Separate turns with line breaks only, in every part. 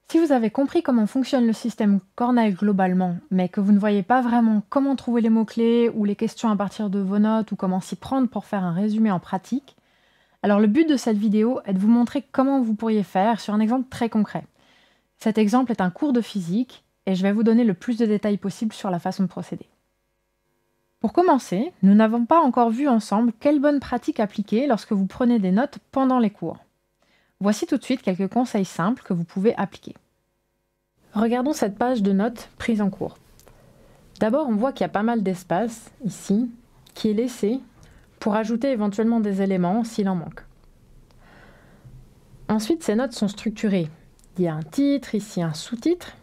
Si vous avez compris comment fonctionne le système Cornell globalement, mais que vous ne voyez pas vraiment comment trouver les mots-clés ou les questions à partir de vos notes ou comment s'y prendre pour faire un résumé en pratique, alors le but de cette vidéo est de vous montrer comment vous pourriez faire sur un exemple très concret. Cet exemple est un cours de physique et je vais vous donner le plus de détails possible sur la façon de procéder. Pour commencer, nous n'avons pas encore vu ensemble quelle bonne pratique appliquer lorsque vous prenez des notes pendant les cours. Voici tout de suite quelques conseils simples que vous pouvez appliquer. Regardons cette page de notes prise en cours. D'abord, on voit qu'il y a pas mal d'espace, ici, qui est laissé pour ajouter éventuellement des éléments s'il en manque. Ensuite, ces notes sont structurées. Il y a un titre, ici un sous-titre.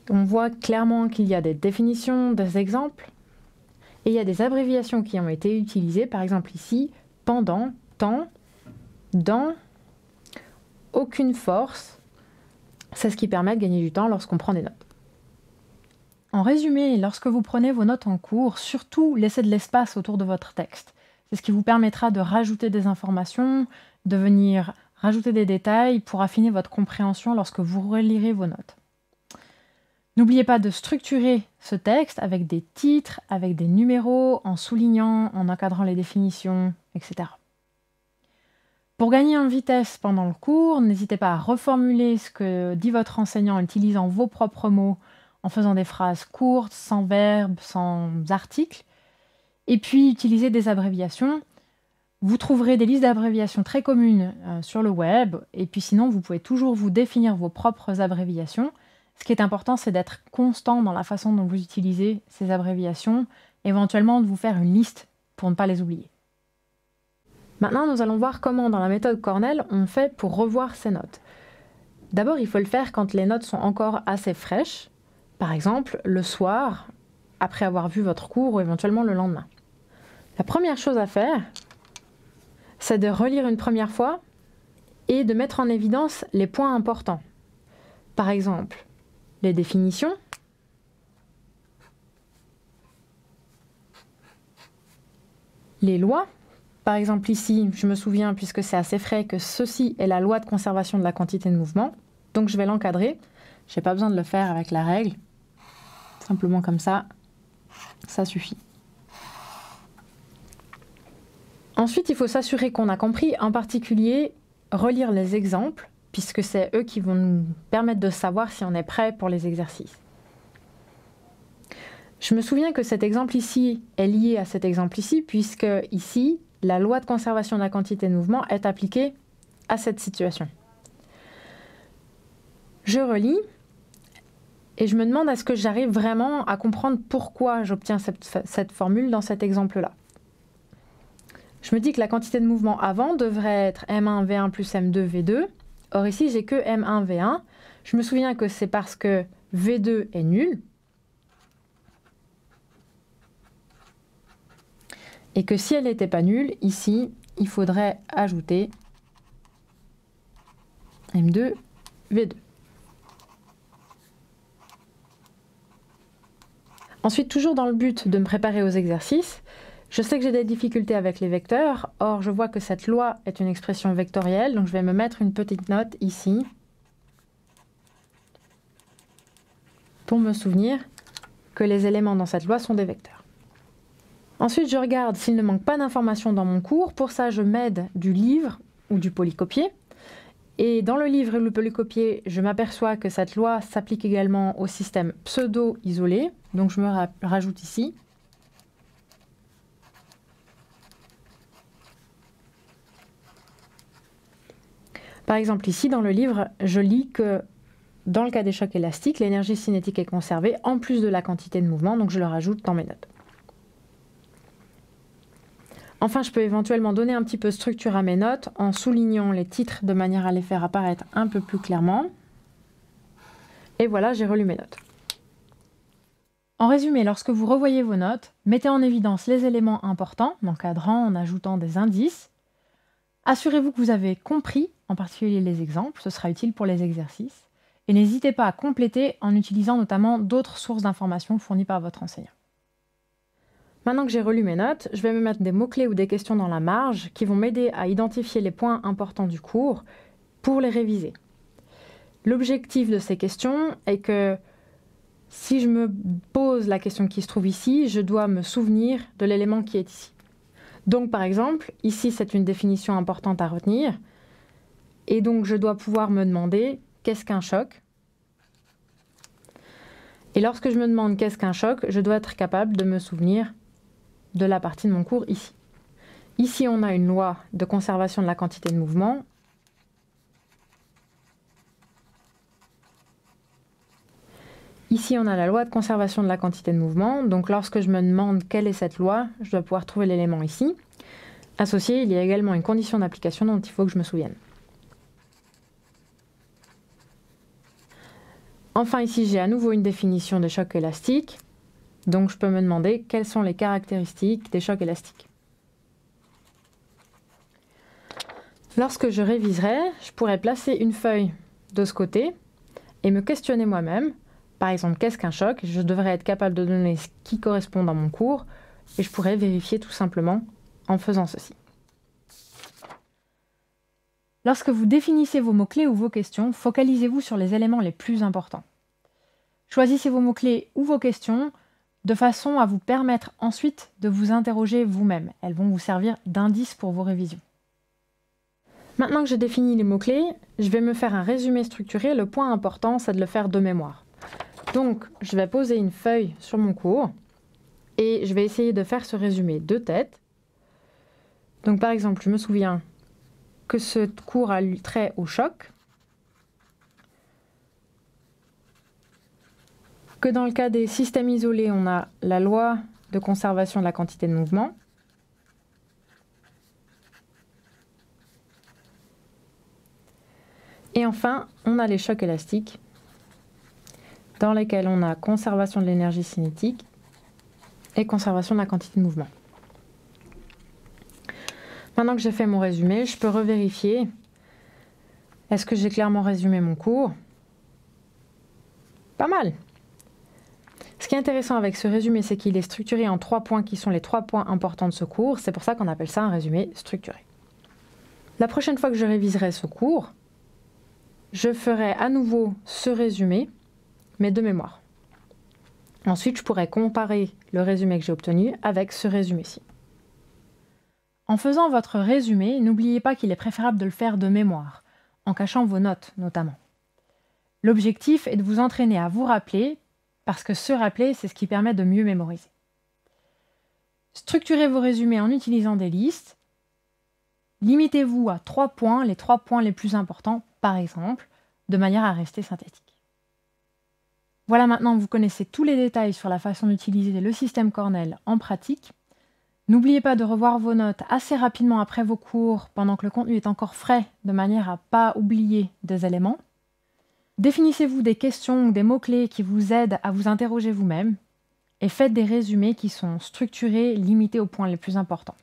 On voit clairement qu'il y a des définitions, des exemples. Et il y a des abréviations qui ont été utilisées, par exemple ici, pendant, temps, dans, aucune force. C'est ce qui permet de gagner du temps lorsqu'on prend des notes. En résumé, lorsque vous prenez vos notes en cours, surtout laissez de l'espace autour de votre texte. C'est ce qui vous permettra de rajouter des informations, de venir rajouter des détails pour affiner votre compréhension lorsque vous relirez vos notes. N'oubliez pas de structurer ce texte avec des titres, avec des numéros, en soulignant, en encadrant les définitions, etc. Pour gagner en vitesse pendant le cours, n'hésitez pas à reformuler ce que dit votre enseignant en utilisant vos propres mots, en faisant des phrases courtes, sans verbe, sans article, et puis utiliser des abréviations. Vous trouverez des listes d'abréviations très communes sur le web, et puis sinon vous pouvez toujours vous définir vos propres abréviations. Ce qui est important, c'est d'être constant dans la façon dont vous utilisez ces abréviations, éventuellement de vous faire une liste pour ne pas les oublier. Maintenant, nous allons voir comment, dans la méthode Cornell, on fait pour revoir ces notes. D'abord, il faut le faire quand les notes sont encore assez fraîches, par exemple le soir, après avoir vu votre cours ou éventuellement le lendemain. La première chose à faire, c'est de relire une première fois et de mettre en évidence les points importants. Par exemple, les définitions, les lois. Par exemple ici, je me souviens, puisque c'est assez frais, que ceci est la loi de conservation de la quantité de mouvement. Donc je vais l'encadrer. Je n'ai pas besoin de le faire avec la règle. Simplement comme ça suffit. Ensuite, il faut s'assurer qu'on a compris, en particulier, relire les exemples, puisque c'est eux qui vont nous permettre de savoir si on est prêt pour les exercices. Je me souviens que cet exemple ici est lié à cet exemple ici, puisque ici, la loi de conservation de la quantité de mouvement est appliquée à cette situation. Je relis et je me demande est-ce que j'arrive vraiment à comprendre pourquoi j'obtiens cette formule dans cet exemple-là. Je me dis que la quantité de mouvement avant devrait être M1V1 plus M2V2. Or ici, j'ai que M1V1. Je me souviens que c'est parce que V2 est nul. Et que si elle n'était pas nulle, ici, il faudrait ajouter M2, V2. Ensuite, toujours dans le but de me préparer aux exercices, je sais que j'ai des difficultés avec les vecteurs. Or, je vois que cette loi est une expression vectorielle, donc je vais me mettre une petite note ici pour me souvenir que les éléments dans cette loi sont des vecteurs. Ensuite, je regarde s'il ne manque pas d'informations dans mon cours. Pour ça, je m'aide du livre ou du polycopier. Et dans le livre et le polycopier, je m'aperçois que cette loi s'applique également au système pseudo-isolé. Donc, je me rajoute ici. Par exemple, ici, dans le livre, je lis que dans le cas des chocs élastiques, l'énergie cinétique est conservée en plus de la quantité de mouvement, donc je le rajoute dans mes notes. Enfin, je peux éventuellement donner un petit peu de structure à mes notes en soulignant les titres de manière à les faire apparaître un peu plus clairement. Et voilà, j'ai relu mes notes. En résumé, lorsque vous revoyez vos notes, mettez en évidence les éléments importants, en encadrant, en ajoutant des indices. Assurez-vous que vous avez compris, en particulier les exemples, ce sera utile pour les exercices. Et n'hésitez pas à compléter en utilisant notamment d'autres sources d'informations fournies par votre enseignant. Maintenant que j'ai relu mes notes, je vais me mettre des mots-clés ou des questions dans la marge qui vont m'aider à identifier les points importants du cours pour les réviser. L'objectif de ces questions est que si je me pose la question qui se trouve ici, je dois me souvenir de l'élément qui est ici. Donc par exemple, ici c'est une définition importante à retenir, et donc je dois pouvoir me demander qu'est-ce qu'un choc. Et lorsque je me demande qu'est-ce qu'un choc, je dois être capable de me souvenir de la partie de mon cours ici. Ici on a une loi de conservation de la quantité de mouvement. Ici, on a la loi de conservation de la quantité de mouvement. Donc, lorsque je me demande quelle est cette loi, je dois pouvoir trouver l'élément ici. Associé, il y a également une condition d'application dont il faut que je me souvienne. Enfin, ici, j'ai à nouveau une définition des chocs élastiques. Donc, je peux me demander quelles sont les caractéristiques des chocs élastiques. Lorsque je réviserai, je pourrais placer une feuille de ce côté et me questionner moi-même. Par exemple, qu'est-ce qu'un choc? Je devrais être capable de donner ce qui correspond dans mon cours et je pourrais vérifier tout simplement en faisant ceci. Lorsque vous définissez vos mots-clés ou vos questions, focalisez-vous sur les éléments les plus importants. Choisissez vos mots-clés ou vos questions de façon à vous permettre ensuite de vous interroger vous-même. Elles vont vous servir d'indice pour vos révisions. Maintenant que j'ai défini les mots-clés, je vais me faire un résumé structuré. Le point important, c'est de le faire de mémoire. Donc, je vais poser une feuille sur mon cours et je vais essayer de faire ce résumé de tête. Donc, par exemple, je me souviens que ce cours a trait au choc, que dans le cas des systèmes isolés, on a la loi de conservation de la quantité de mouvement, et enfin, on a les chocs élastiques, dans lesquels on a conservation de l'énergie cinétique et conservation de la quantité de mouvement. Maintenant que j'ai fait mon résumé, je peux revérifier. Est-ce que j'ai clairement résumé mon cours? Pas mal. Ce qui est intéressant avec ce résumé, c'est qu'il est structuré en 3 points qui sont les 3 points importants de ce cours. C'est pour ça qu'on appelle ça un résumé structuré. La prochaine fois que je réviserai ce cours, je ferai à nouveau ce résumé, mais de mémoire. Ensuite, je pourrais comparer le résumé que j'ai obtenu avec ce résumé-ci. En faisant votre résumé, n'oubliez pas qu'il est préférable de le faire de mémoire, en cachant vos notes notamment. L'objectif est de vous entraîner à vous rappeler, parce que se rappeler, c'est ce qui permet de mieux mémoriser. Structurez vos résumés en utilisant des listes. Limitez-vous à 3 points, les 3 points les plus importants, par exemple, de manière à rester synthétique. Voilà, maintenant vous connaissez tous les détails sur la façon d'utiliser le système Cornell en pratique. N'oubliez pas de revoir vos notes assez rapidement après vos cours pendant que le contenu est encore frais, de manière à ne pas oublier des éléments. Définissez-vous des questions ou des mots-clés qui vous aident à vous interroger vous-même et faites des résumés qui sont structurés, limités aux points les plus importants.